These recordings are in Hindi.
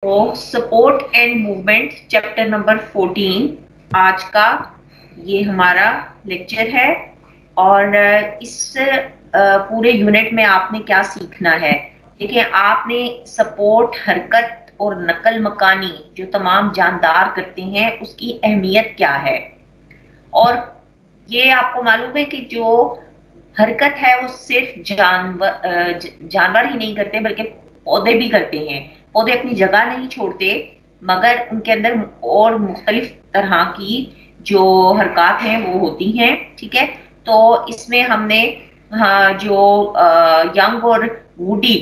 तो support and movement chapter number 14 आज का ये हमारा लेक्चर है। और इस पूरे यूनिट में आपने क्या सीखना है। देखिए, आपने सपोर्ट, हरकत और नकल मकानी जो तमाम जानदार करते हैं उसकी अहमियत क्या है। और ये आपको मालूम है कि जो हरकत है वो सिर्फ जानवर ही नहीं करते बल्कि पौधे भी करते हैं। पौधे अपनी जगह नहीं छोड़ते, मगर उनके अंदर और मुख्तलिफ तरह की जो हरकत हैं वो होती हैं। ठीक है, तो इसमें हमने हाँ, जो यंग और वुडी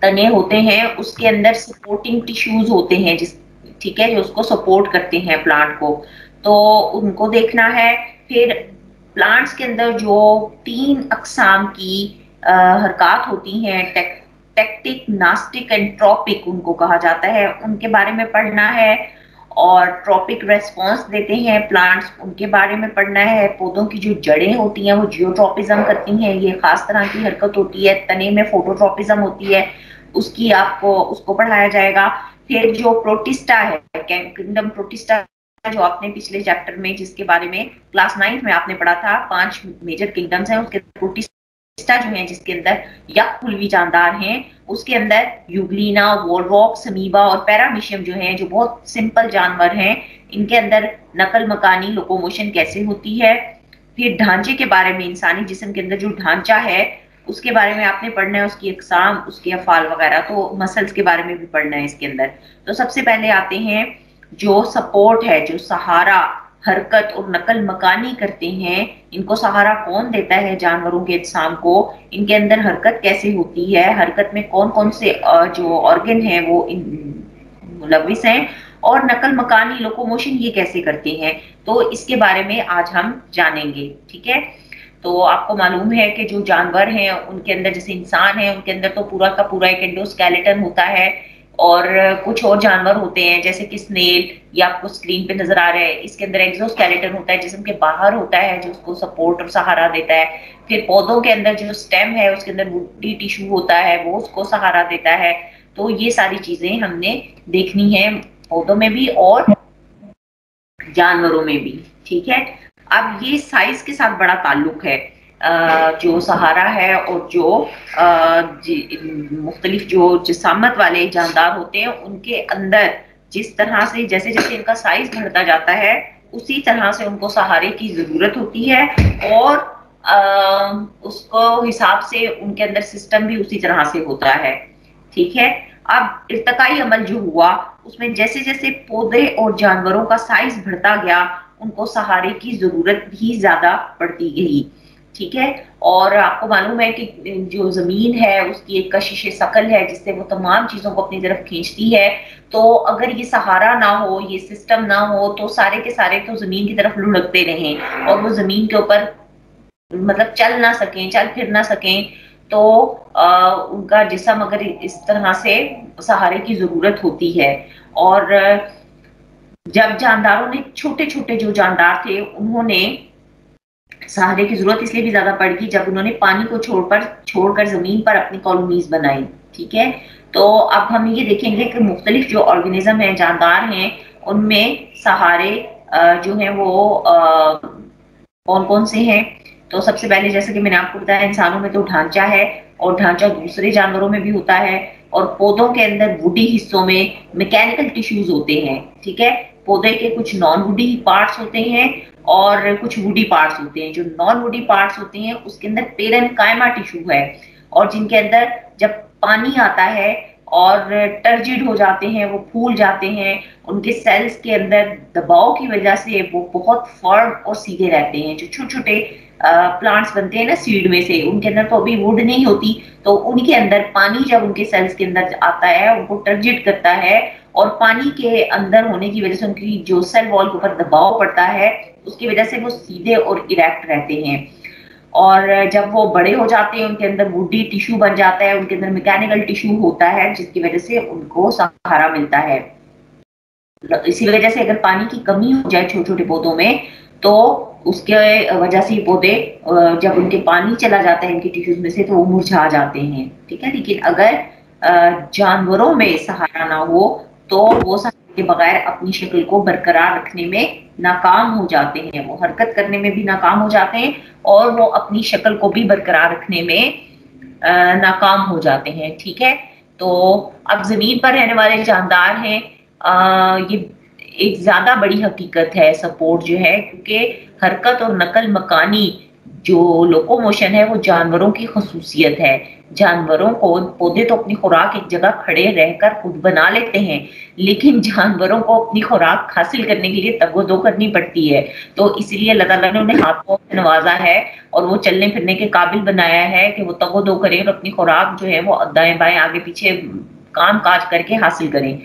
तने होते हैं उसके अंदर सपोर्टिंग टिश्यूज होते हैं, जिस ठीक है, जो उसको सपोर्ट करते हैं प्लांट को, तो उनको देखना है। फिर प्लांट्स के अंदर जो 3 अकसाम की हरकत होती हैं, टेक्टिक, नास्टिक एंड ट्रॉपिक उनको कहा जाता है, उनके बारे में पढ़ना है। और ट्रॉपिक रेस्पॉन्स देते हैं प्लांट्स, उनके बारे में पढ़ना है। पौधों की जो जड़ें होती हैं वो जियोट्रॉपिज्म करती हैं, ये खास तरह की हरकत होती है। तने में फोटोट्रॉपिज्म होती है, उसकी आपको उसको पढ़ाया जाएगा। फिर जो प्रोटिस्टा है, किंगडम प्रोटिस्टा, जो आपने पिछले चैप्टर में जिसके बारे में क्लास 9th में आपने पढ़ा था, 5 मेजर किंगडम्स हैं, उसके प्रोटिस्टा जो है जिसके अंदर यककुलवी जानदार हैं, उसके अंदर यूग्लिना, वोलवॉक्स, अमीबा और पैरामीशियम जो हैं, जो बहुत सिंपल जानवर हैं, इनके अंदर नकल मकानी, लोकोमोशन कैसे होती है। फिर ढांचे के बारे में, इंसानी जिस्म के अंदर जो ढांचा है उसके बारे में आपने पढ़ना है, उसकी अकसाम, उसके अफाल वगैरह, तो मसल्स के बारे में भी पढ़ना है इसके अंदर। तो सबसे पहले आते हैं जो सपोर्ट है, जो सहारा, हरकत और नकल मकानी करते हैं, इनको सहारा कौन देता है जानवरों के अजसाम को, इनके अंदर हरकत कैसे होती है, हरकत में कौन कौन से जो ऑर्गन हैं वो मुलविस हैं, और नकल मकानी, लोकोमोशन, ये कैसे करते हैं, तो इसके बारे में आज हम जानेंगे। ठीक है, तो आपको मालूम है कि जो जानवर हैं उनके अंदर, जैसे इंसान है, उनके अंदर तो पूरा का पूरा एक एंडोस्केलेटन होता है। और कुछ और जानवर होते हैं जैसे कि स्नेल, ये आपको स्क्रीन पे नजर आ रहा है, इसके अंदर एक्सोस्केलेटन होता है, जिस्म के बाहर होता है, जो उसको सपोर्ट और सहारा देता है। फिर पौधों के अंदर जो स्टेम है उसके अंदर वुडी टिश्यू होता है, वो उसको सहारा देता है। तो ये सारी चीजें हमने देखनी है, पौधों में भी और जानवरों में भी। ठीक है, अब ये साइज के साथ बड़ा ताल्लुक है। जो सहारा है और जो मुख्तलिफ जो जिसामत वाले जानदार होते हैं उनके अंदर जिस तरह से, जैसे जैसे इनका साइज बढ़ता जाता है उसी तरह से उनको सहारे की जरूरत होती है, और उसको हिसाब से उनके अंदर सिस्टम भी उसी तरह से होता है। ठीक है, अब इर्तकाई अमल जो हुआ उसमें जैसे जैसे पौधे और जानवरों का साइज बढ़ता गया उनको सहारे की जरूरत भी ज्यादा पड़ती गई। ठीक है, और आपको मालूम है कि जो जमीन है उसकी एक कशिश शकल है जिससे वो तमाम चीजों को अपनी तरफ खींचती है। तो अगर ये सहारा ना हो, ये सिस्टम ना हो, तो सारे के सारे तो जमीन की तरफ लुढ़कते रहें और वो जमीन के ऊपर मतलब चल ना सकें, चल फिर ना सकें। तो उनका जिस्म अगर इस तरह से सहारे की जरूरत होती है। और जब जानदारों ने, छोटे छोटे जो जानदार थे, उन्होंने सहारे की जरूरत इसलिए भी ज्यादा पड़ गई जब उन्होंने पानी को छोड़कर जमीन पर अपनी कॉलोनीज बनाई। ठीक है, तो अब हम ये देखेंगे कि मुख्तलिफ जो ऑर्गेनिज्म है, जानदार हैं, उनमें सहारे जो हैं वो कौन कौन से हैं। तो सबसे पहले, जैसे कि मैंने आपको बताया, इंसानों में तो ढांचा है, और ढांचा दूसरे जानवरों में भी होता है। और पौधों के अंदर वुडी हिस्सों में मैकेनिकल टिश्यूज होते हैं। ठीक है, पौधे के कुछ नॉन वुडी पार्ट्स होते हैं और कुछ वुडी पार्ट्स होते हैं। जो नॉन वुडी पार्ट्स होते हैं उसके अंदर पेरेन्काइमा टिश्यू है, और जिनके अंदर जब पानी आता है और टर्जिड हो जाते हैं, वो फूल जाते हैं, उनके सेल्स के अंदर दबाव की वजह से वो बहुत फर्म और सीधे रहते हैं। जो छोटे छोटे प्लांट्स बनते हैं ना सीड में से, उनके अंदर तो अभी वुड नहीं होती, तो उनके अंदर पानी जब उनके सेल्स के अंदर आता है उनको टर्जिड करता है, और पानी के अंदर होने की वजह से उनकी जो सेल वॉल के ऊपर दबाव पड़ता है उसकी वजह से वो सीधे और इरेक्ट रहते हैं। और जब वो बड़े हो जाते हैं उनके अंदर वुडी टिश्यू बन जाता है, उनके अंदर मैकेनिकल टिश्यू होता है, जिसकी वजह से उनको सहारा मिलता है। इसी वजह से अगर पानी की कमी हो जाए छोटे छोटे पौधों में, तो उसके वजह से पौधे जब उनके पानी चला जाता है इनके टिश्यूज में से, तो वो मुरझा जाते हैं। ठीक है, लेकिन अगर जानवरों में सहारा ना हो तो वो सहारे के बगैर अपनी शक्ल को बरकरार रखने में नाकाम हो जाते हैं, वो हरकत करने में भी नाकाम हो जाते हैं और वो अपनी शक्ल को भी बरकरार रखने में नाकाम हो जाते हैं। ठीक है, तो अब जमीन पर रहने वाले जानदार हैं, ये एक ज्यादा बड़ी हकीकत है सपोर्ट जो है, क्योंकि हरकत और नकल मकानी जो लोकोमोशन है वो जानवरों की खसूसियत है। जानवरों को पौधे तो अपनी खुराक एक जगह खड़े रहकर खुद बना लेते हैं, लेकिन जानवरों को अपनी खुराक हासिल करने के लिए तगोदो करनी पड़ती है। तो इसलिए अल्लाह ताला ने उन्हें हाथों से नवाजा है और वो चलने फिरने के काबिल बनाया है कि वो तगोदो करें और अपनी खुराक जो है वो दाएं बाएं आगे पीछे काम काज करके हासिल करें।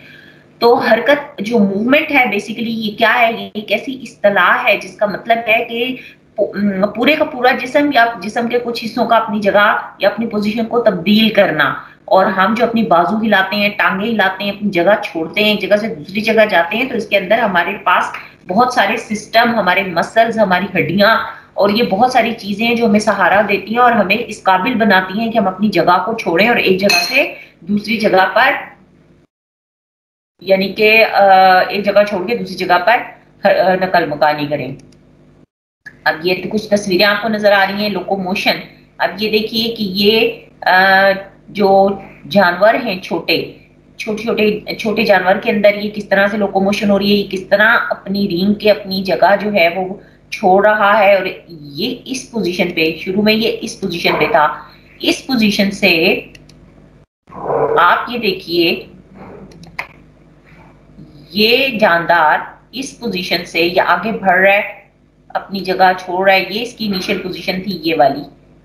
तो हरकत जो मूवमेंट है बेसिकली ये क्या है, ये एक ऐसी इस्तिलाह है जिसका मतलब है कि पूरे का पूरा जिस्म या जिस्म के कुछ हिस्सों का अपनी जगह या अपनी पोजीशन को तब्दील करना। और हम जो अपनी बाजू हिलाते हैं, टांगे हिलाते हैं, अपनी जगह छोड़ते हैं, एक जगह से दूसरी जगह जाते हैं, तो इसके अंदर हमारे पास बहुत सारे सिस्टम, हमारे मसल्स, हमारी हड्डियां और ये बहुत सारी चीजें हैं जो हमें सहारा देती हैं और हमें इस काबिल बनाती हैं कि हम अपनी जगह को छोड़ें और एक जगह से दूसरी जगह पर, यानी कि एक जगह छोड़ के दूसरी जगह पर नकल मकानी करें। अब ये तो कुछ तस्वीरें आपको नजर आ रही हैं लोकोमोशन। अब ये देखिए कि ये जो जानवर हैं छोटे छोटे जानवर के अंदर ये किस तरह से लोकोमोशन हो रही है, ये किस तरह अपनी रींग के अपनी जगह जो है वो छोड़ रहा है। और ये इस पोजीशन पे, शुरू में ये इस पोजीशन पे था, इस पोजीशन से आप ये देखिए ये जानदार इस पोजीशन से ये आगे बढ़ रहा है, अपनी जगह छोड़ रहा है। ये इसकी इनिशियल पोजीशन थी ये वाली,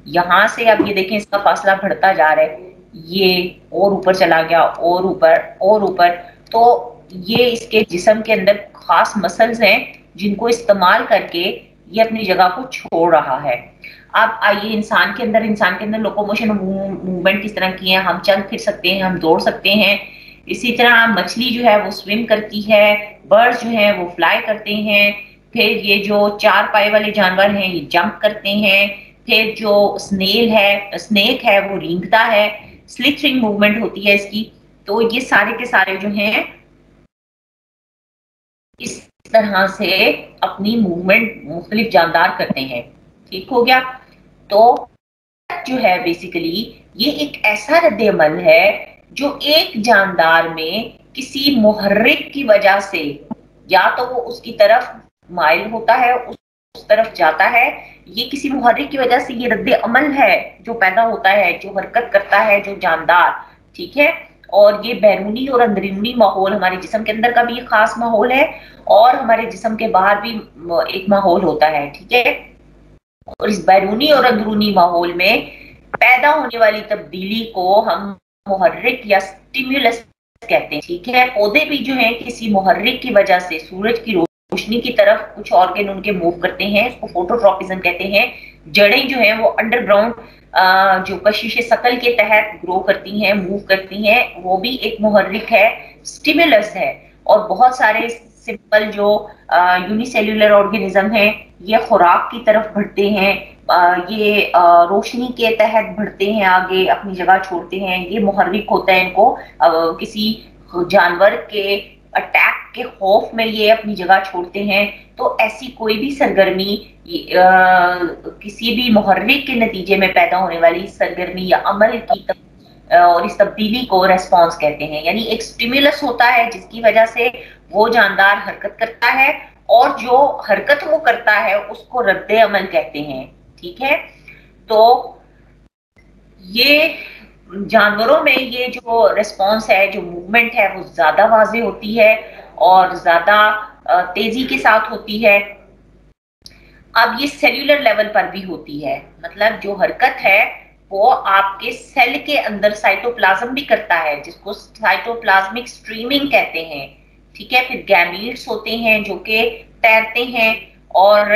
यहां से अब ये देखें इसका फासला बढ़ता जा रहा है, ये और ऊपर चला गया और ऊपर और ऊपर। तो ये इसके जिस्म के अंदर खास मसल्स हैं जिनको इस्तेमाल करके ये अपनी जगह को छोड़ रहा है। अब आइए इंसान के अंदर लोकोमोशन मूवमेंट किस तरह की है। हम चल फिर सकते हैं, हम दौड़ सकते हैं। इसी तरह मछली जो है वो स्विम करती है, बर्ड्स जो है वो फ्लाई करते हैं, फिर ये जो चार पाए वाले जानवर हैं ये जंप करते हैं, फिर जो स्नेक है वो रेंगता है, स्लिथरिंग मूवमेंट होती है इसकी। तो ये सारे के सारे जो हैं इस तरह से अपनी मूवमेंट मुख्तलिफ जानदार करते हैं। ठीक हो गया। तो जो है बेसिकली ये एक ऐसा रद्द-ए-अमल है जो एक जानदार में किसी मुहर्रिक की वजह से या तो वो उसकी तरफ माइल होता है, उस तरफ जाता है, ये किसी मुहर्रिक की वजह से ये रद्द-ए-अमल है जो पैदा होता है, जो हरकत करता है जो जानदार। ठीक है, और ये बैरूनी और अंदरूनी माहौल, हमारे जिस्म के अंदर का भी एक खास माहौल है और हमारे जिस्म के बाहर भी एक माहौल होता है। ठीक है, और इस बैरूनी और अंदरूनी माहौल में पैदा होने वाली तब्दीली को हम मुहर्रिक या स्टिम्युलस कहते हैं। ठीक है, पौधे भी जो हैं किसी मुहर्रिक की वजह से सूरज की रोशनी की तरफ कुछ ऑर्गन उनके मूव करते हैं, इसको फोटोट्रोपिज्म कहते हैं। जड़ें जो हैं वो अंडरग्राउंड जो कशिश शकल के तहत ग्रो करती हैं, मूव करती हैं, वो भी एक मुहर्रिक है, स्टिमुलस है। और बहुत सारे सिंपल जो यूनिसेल्युलर ऑर्गेनिज्म हैं ये खुराक की तरफ बढ़ते हैं, ये रोशनी के तहत बढ़ते हैं, आगे अपनी जगह छोड़ते हैं, ये मुहर्रिक होता है इनको। किसी जानवर के अटैक के खौफ में ये अपनी जगह छोड़ते हैं। तो ऐसी कोई भी सरगर्मी किसी भी मुहर्रिक के नतीजे में पैदा होने वाली सरगर्मी या अमल की और इस तब्दीली को रेस्पॉन्स कहते हैं। यानी एक स्टिमुलस होता है जिसकी वजह से वो जानदार हरकत करता है और जो हरकत वो करता है उसको रद्दे अमल कहते हैं। ठीक है, तो ये जानवरों में ये जो रिस्पॉन्स है, जो मूवमेंट है, वो ज्यादा वाज़ेह होती है और ज्यादा तेजी के साथ होती है। अब ये सेल्यूलर लेवल पर भी होती है, मतलब जो हरकत है वो आपके सेल के अंदर साइटोप्लाज्म भी करता है, जिसको साइटोप्लाज्मिक स्ट्रीमिंग कहते हैं। ठीक है, फिर गैमीट्स होते हैं जो कि तैरते हैं और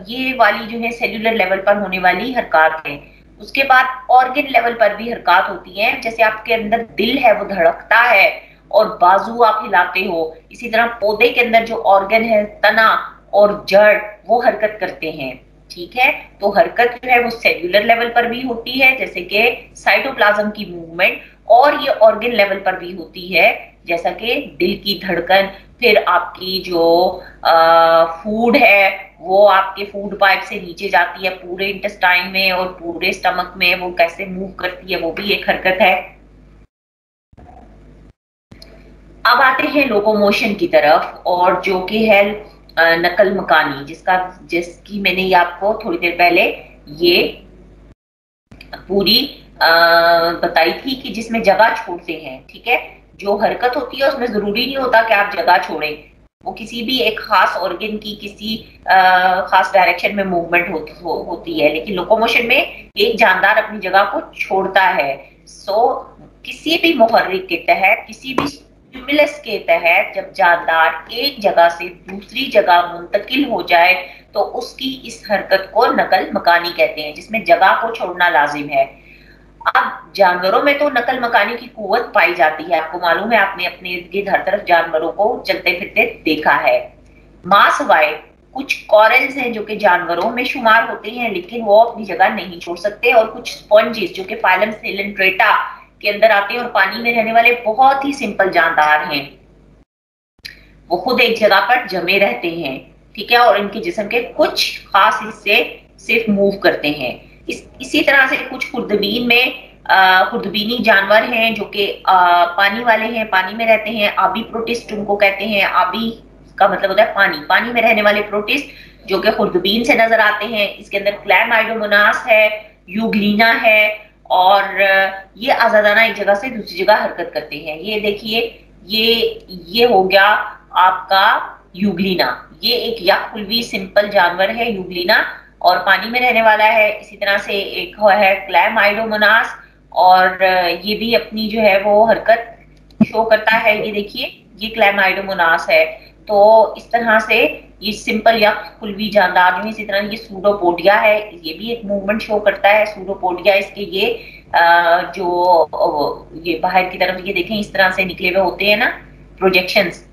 ये वाली जो है सेल्यूलर लेवल पर होने वाली हरकत है। उसके बाद ऑर्गन लेवल पर भी हरकत होती है, जैसे आपके अंदर दिल है वो धड़कता है और बाजू आप हिलाते हो, इसी तरह पौधे के अंदर जो ऑर्गन है, तना और जड़, वो हरकत करते हैं। ठीक है, तो हरकत जो है वो सेल्यूलर लेवल पर भी होती है, जैसे कि साइटोप्लाज्म की मूवमेंट, और ये ऑर्गन लेवल पर भी होती है, जैसा कि दिल की धड़कन, फिर आपकी जो फूड है वो आपके फूड पाइप से नीचे जाती है पूरे इंटेस्टाइन में और पूरे स्टमक में वो कैसे मूव करती है, वो भी एक हरकत है। अब आते हैं लोकोमोशन की तरफ, और जो कि है नकल मकानी, जिसकी मैंने ये आपको थोड़ी देर पहले ये पूरी बताई थी कि जिसमें जगह छोड़ते हैं, ठीक है। जो हरकत होती है उसमें जरूरी नहीं होता कि आप जगह छोड़ें, वो किसी भी एक खास ऑर्गन की किसी खास डायरेक्शन में मूवमेंट होती है, लेकिन लोकोमोशन में एक जानदार अपनी जगह को छोड़ता है। सो किसी भी मुहर्रिक के तहत, किसी भी स्टिमुलस के तहत जब जानदार एक जगह से दूसरी जगह मुंतकिल हो जाए तो उसकी इस हरकत को नकल मकानी कहते हैं, जिसमें जगह को छोड़ना लाजिम है। अब जानवरों में तो नकल मकानी की कुव्वत पाई जाती है, आपको मालूम है, आपने अपने इर्द गिर्द हर तरफ जानवरों को चलते फिरते देखा है। मां सिवाय कुछ कॉरल्स हैं जो कि जानवरों में शुमार होते हैं, लेकिन वो अपनी जगह नहीं छोड़ सकते, और कुछ स्पॉन्जेस जो कि फाइलम सेलेंट्रेटा के अंदर आते हैं और पानी में रहने वाले बहुत ही सिंपल जानदार हैं, वो खुद एक जगह पर जमे रहते हैं, ठीक है, और इनके जिस्म के कुछ खास हिस्से सिर्फ मूव करते हैं। इसी तरह से कुछ खुर्दबीन में खुर्दबीनी जानवर हैं जो कि पानी वाले हैं, पानी में रहते हैं, आबी प्रोटिस्ट उनको कहते हैं। आबी का मतलब होता है पानी, पानी में रहने वाले प्रोटिस्ट जो कि खुर्दबीन से नजर आते हैं। इसके अंदर क्लैमाइडोमोनास है, यूग्लिना है, और ये आजादाना एक जगह से दूसरी जगह हरकत करते हैं। ये देखिए, ये हो गया आपका यूग्लिना, ये एक यकफुल्वी सिंपल जानवर है यूग्लिना, और पानी में रहने वाला है। इसी तरह से एक है क्लैमाइडोमोनास, और ये भी अपनी जो है वो हरकत शो करता है। ये देखिए, ये क्लैमाइडोमोनास है। तो इस तरह से ये सिंपल या कुल्वी जानदार जो है, इसी तरह ये सूडोपोडिया है, ये भी एक मूवमेंट शो करता है। सूडोपोडिया इसके ये जो ये बाहर की तरफ ये देखें इस तरह से निकले हुए होते हैं ना प्रोजेक्शंस,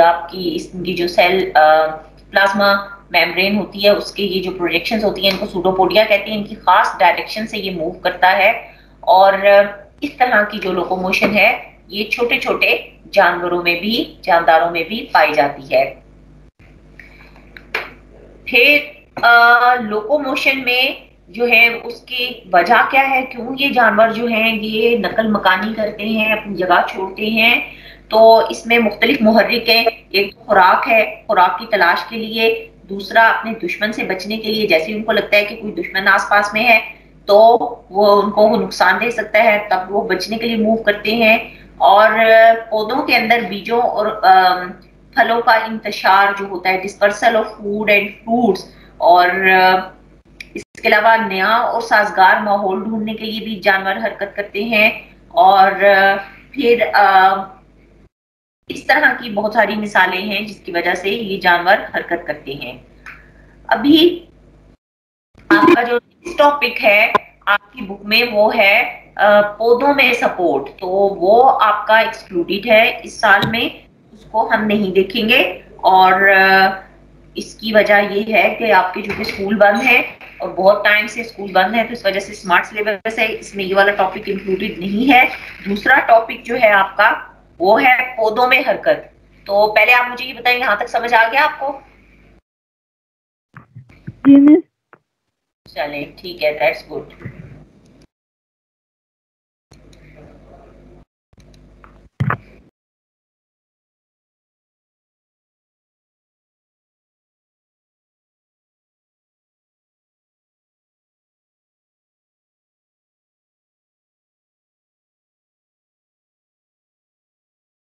आपकी इनकी जो सेल प्लाज्मा मेम्ब्रेन होती है उसके ये जो प्रोजेक्शंस होती हैं इनको सूडोपोडिया कहते हैं। इनकी खास डायरेक्शन से ये मूव करता है, और इस तरह की जो लोकोमोशन है ये छोटे छोटे जानवरों में भी, जानदारों में भी पाई जाती है। फिर लोकोमोशन में जो है उसकी वजह क्या है, क्यों ये जानवर जो हैं ये नकल मकानी करते हैं, अपनी जगह छोड़ते हैं। तो इसमें मुख्तलिफ मुहर्रिक है। एक खुराक है, खुराक की तलाश के लिए, दूसरा अपने दुश्मन से बचने के लिए, जैसे उनको लगता है कि कोई दुश्मन आसपास में है तो वो उनको नुकसान दे सकता है, तब वो बचने के लिए मूव करते हैं। और पौधों के अंदर बीजों और फलों का इंतशार जो होता है, dispersal of food and fruits, और इसके अलावा नया और साजगार माहौल ढूंढने के लिए भी जानवर हरकत करते हैं। और फिर इस तरह की बहुत सारी मिसालें हैं जिसकी वजह से ये जानवर हरकत करते हैं। अभी आपका जो टॉपिक है आपकी बुक में वो है पौधों में सपोर्ट, तो वो आपका एक्सक्लूडेड है इस साल में, उसको हम नहीं देखेंगे। और इसकी वजह ये है कि आपके जो स्कूल बंद है और बहुत टाइम से स्कूल बंद है, तो इस वजह से स्मार्ट सिलेबस है, इसमें ये वाला टॉपिक इंक्लूडेड नहीं है। दूसरा टॉपिक जो है आपका वो है पौधों में हरकत। तो पहले आप मुझे ये बताएं, यहाँ तक समझ आ गया आपको? चले ठीक है, दैट्स गुड।